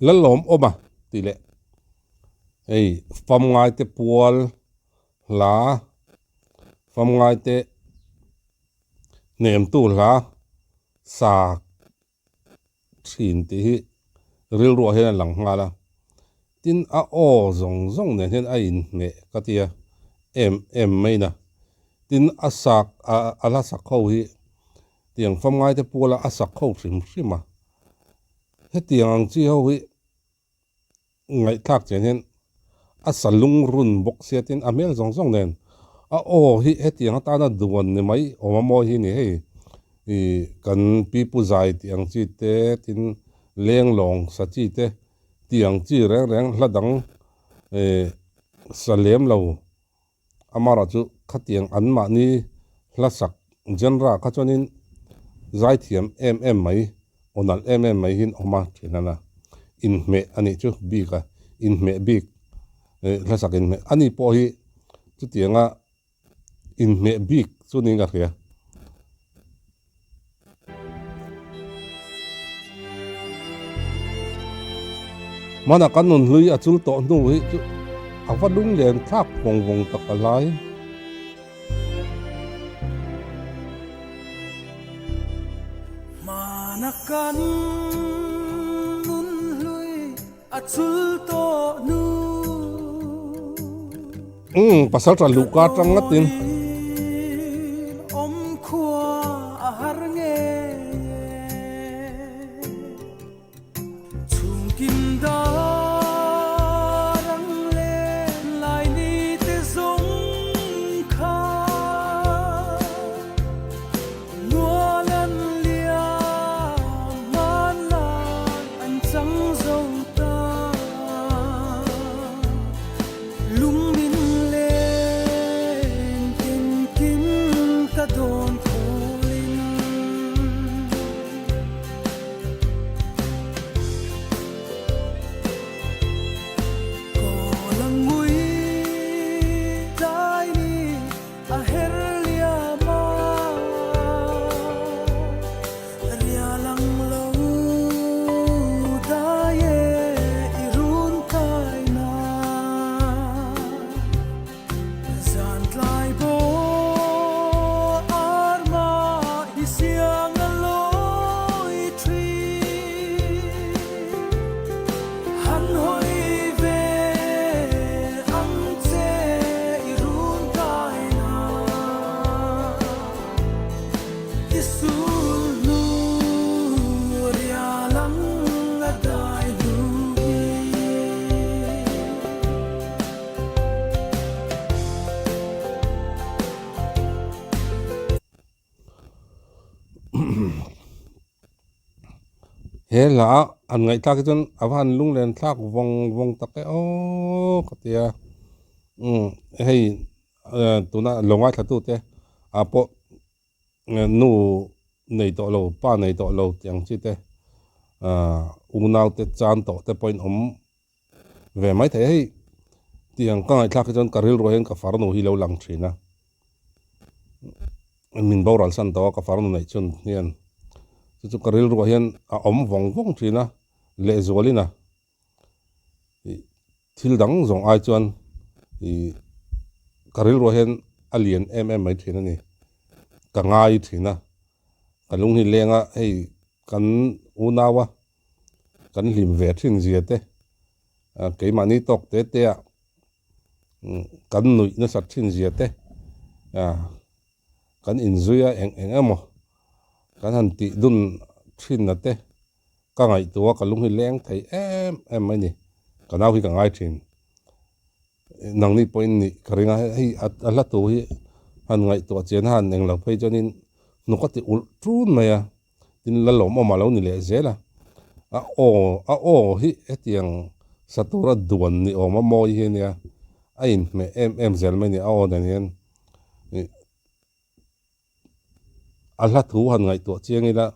la lom oma ti le ei fam ngai te pual la fam ngai te nem tu la sa thin ti ril ro hen lang nga la tin a o zong zong nen hen a in me ka tia em mai na tin a sak a la sak kho hi tiang fam ngai te puala a sak kho hrim ma he tiang chi ho hi ngai thak chen hen a salung run bok sia tin a mel zong zong nen a o hi he tiang ta na duan ne mai o ma mo hi ni hei i kan pi pu zai tiang chi te tin leng long sa chi te tiang chi reng reng hladang salem lo amara chu khatiang an ma ni hlasak genra kha chonin zai thiam em mai onal em mai hin oma thinana in me ani chu bi ka in me bik hlasak in me ani po hi chu tianga in me bik chu ni nga khia mana kanun hlui achul to nu hi chu avadung len thak vong vong takalai manakan nun hlui achul to nu pasal tra luka tang ngatin om khua har nge chung kim da rang le lai ni te zong kha nualan lia man la an chang zo ta lung min len tin kim ka don kholin ko lang ngui dai ni a her lia ma ria lang lo dai e irun kai na zan tlai bo arma isiang aloi tri han hoi ve ang che irun kai na isul nu ria lang adai lu he la an ngai thak chon awan lung len thak vong vong tak o katia hei tuna longa thatu te apo nu nei to lo pa nei to lo tiang chi te unau te chan to te point om ve mai the hei tiang ka ngai thak chon karil ro hen ka far no hi lo lang thina min boral san to ka far no nei chun hian chu karil ro hian a om vong vong thina le zolina thil dang zong ai chuan i karil ro hian alien mai thina ni ka ngai thina kalung hi lenga hei kan unawa kan lim ve thin zia te ke mani tok te te kan nui na sat thin zia te kan inzuya eng emo kan han ti dun thin na te ka ngai to ka lung hi leng thei em mai ni ka nau hi ka ngai thin nang ni point ni karinga hei ala to hi han ngai to chen han neng lo phei chonin no ka ti ul trun maya tin la lo ma lo ni le zela a o hi etiang satura duan ni o ma mo hi nia a in me em zel mai ni a o den hian ala thu han ngai to chiang ila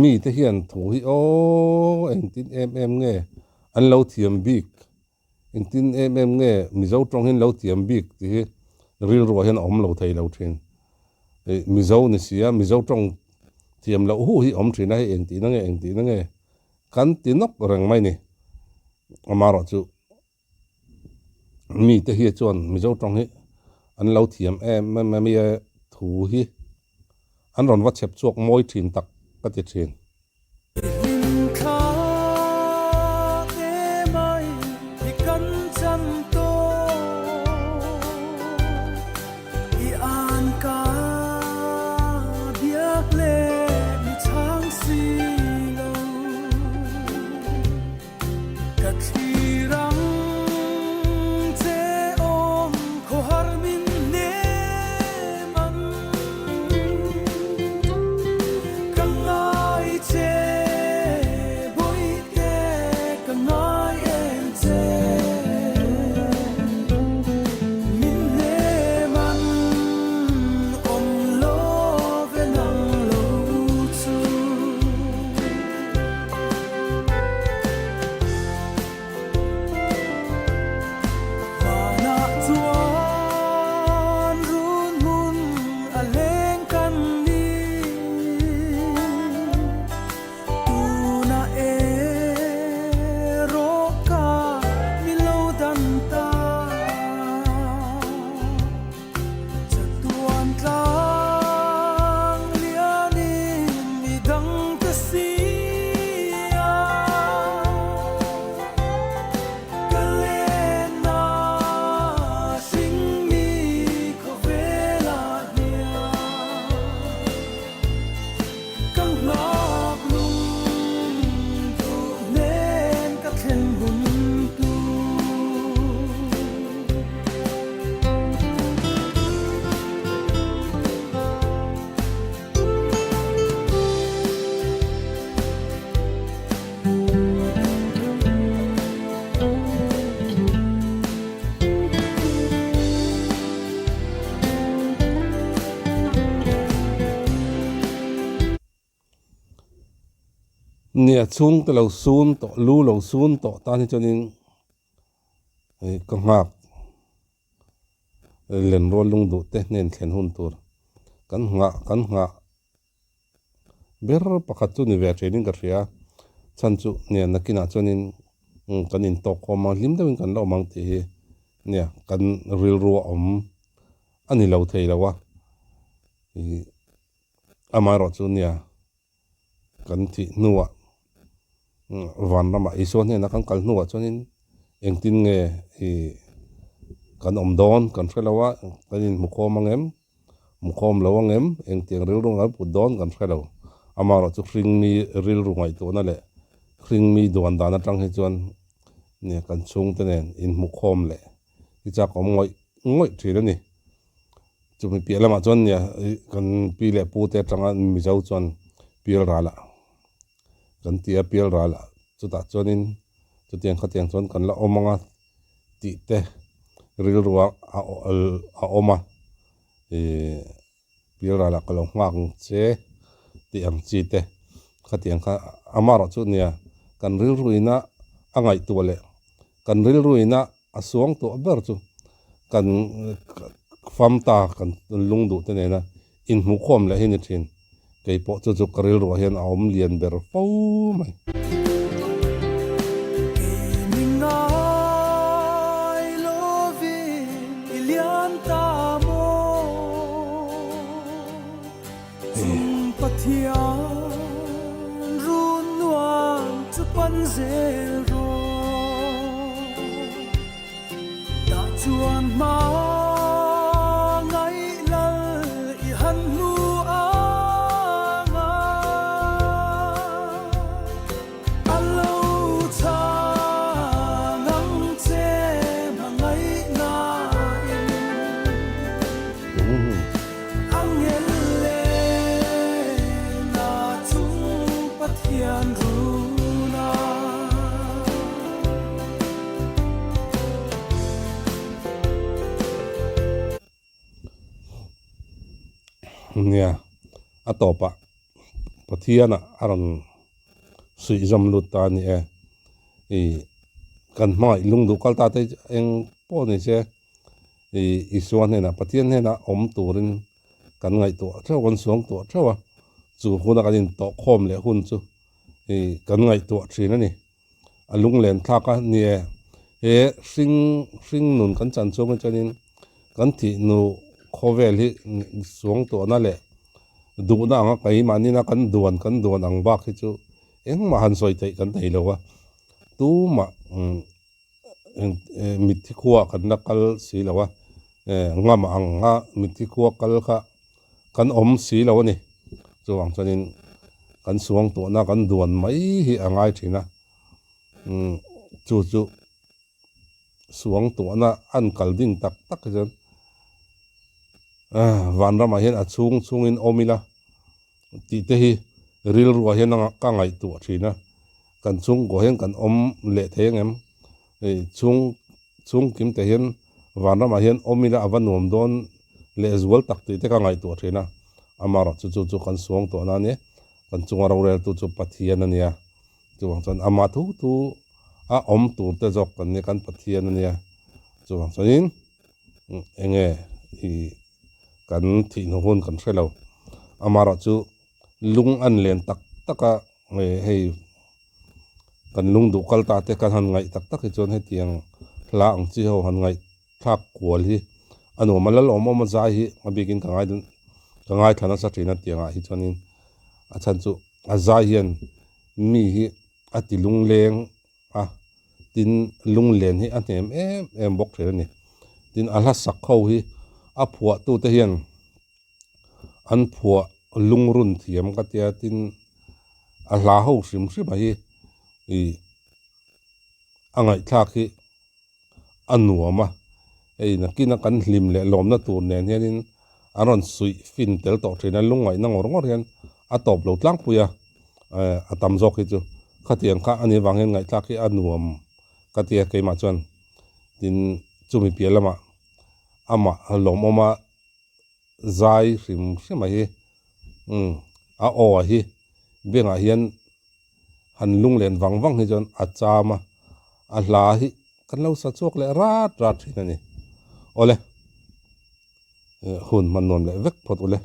mi te hian thu hi o en tin em nge an lo thiam bik en tin em nge mi zo trong hin lo thiam bik ti ril ro hian om lo thei lo thin mi zo ni sia mi zo trong thiam lo hu hi om thin a eng ti na nge kan tinok reng mai ni amaro chu mi te hi chuan mi zo tong hi an lo thiam mi thu hi an ron wa chep chuak moi thin tak ka ti thin hình khá thế mai thì cắn chân tô thì an cả biết lên tháng xì lâu cả khi răng thế ôm khổ har min nê man căng ai chê bối tê căng ai em chê min nê man ôm lô về nắng lâu chu và nạ tuan run hun a leng kan đi tu na e ro ka mi lo dan ta cha tuan tlang lianin mi dang ta si Kalena sing mi ko vela nia Kang lak lung tu nen ka thlen hun tu nia chung te lo sun to lu lo sun to ta ni chonin ka ngak len ro lung du te nen thlen hun tur kan nga ber pakhat chu ni ve training ka ria chan chu nia nakina chonin kan in to ko ma lim dewin kan lo mang ti hi nia kan ril ru om ani lo thei lawa amaro chu nia kan thi nuwa van rama ison he na kan kal nuwa chonin engtin nge kan om don kan hrelawa kanin mukhom angem mukhom lo angem engtiang ril runga pu don kan hrelo amaro chu hring mi ril rungai to na le hring mi don dana tang he chuan ne kan chung te nen in mukhom le ti cha ko ngoi thina ni chumi pi lama chuan nia kan pi le pu te tanga mi zo chuan pil rala kan tia pil rala chuta chuanin chutiang khatiang chuan kan la omanga ti te ril ruwa a oma pil rala kalong ngang che ti ang chi te khatiang kha amaro chu nia kan ril ruina angai tu le kan ril ruina asuang to ber chu kan famta kan lungdu te ne na in mu khom le hin thin kei po chu chu karil ro hian a om lian ber po mai mình ai lovin ilian ta mo zum pathian run nuang chu pan zero ta chuan ma ngai lal i han nu anga alo cha nang che ma ngai na in angel le na chung pathian runa nia atopa pathiana aron sui jam lut ta ni kan mai lungdu kalta te eng po ni che isuan he na pathian he na om turin kan ngai to thawan suang to thawa chu huna kan in to khom le hun chu kan ngai to thin ani alung len thaka nie he hring nun kan chan chung chanin kan thi nu khovel hi suang to na le du na nga kai manina kan duan ang bak hi chu engma han soi thei kan thei lowa tu ma mithi khuwa kan nakal si lowa ngama anga mithi khuwa kal kha kan om si lo ni chuang chanin kan suang to na kan duan mai hi angai thina chu suang to na an kal ding tak tak jan van rama hian a chung in omila ti te hi ril ruwa hian ka ngai tu thina kan chung go hian kan om le thengem chung kim te hian van rama hian omila awan nuam don le zual tak ti te ka ngai tu thina amara chu kan suang to na ne kan chunga ro rel tu chu pathian ania chuang chan ama thu a om tur te jok kan ne kan pathian ania chuang chanin enge hi kan thi no hun kan hrelo amara chu lung an len tak taka hei kan lung du kal ta te kan han ngai tak tak hi chon he tiang hla ang chi ho han ngai thak kual hi anu malal om ma za hi abikin ka ngai thana sa trina tianga hi chonin a chan chu a za hian mi hi ati lung leng tin lung len hi anem em bok thre ni tin ala sak kho hi a phua tu te hian an phua lung run thiam ka tia tin a hla ho hrim hi angai thak hi anuama na kina kan hlim le lom na tur nen hianin aron sui fin tel to thina lungai na ngor hian a top lo tlang puya a tam jok hi chu khatiang kha ani wangen ngai thak hi anuam ka tia keima chuan tin chumi pialama ama lom oma zai hrim hi a o hi benga hian han lung len wang hi chon a chama a hla hi kan lo sa chok le rat thin ani ole hun man nom le vek phot ole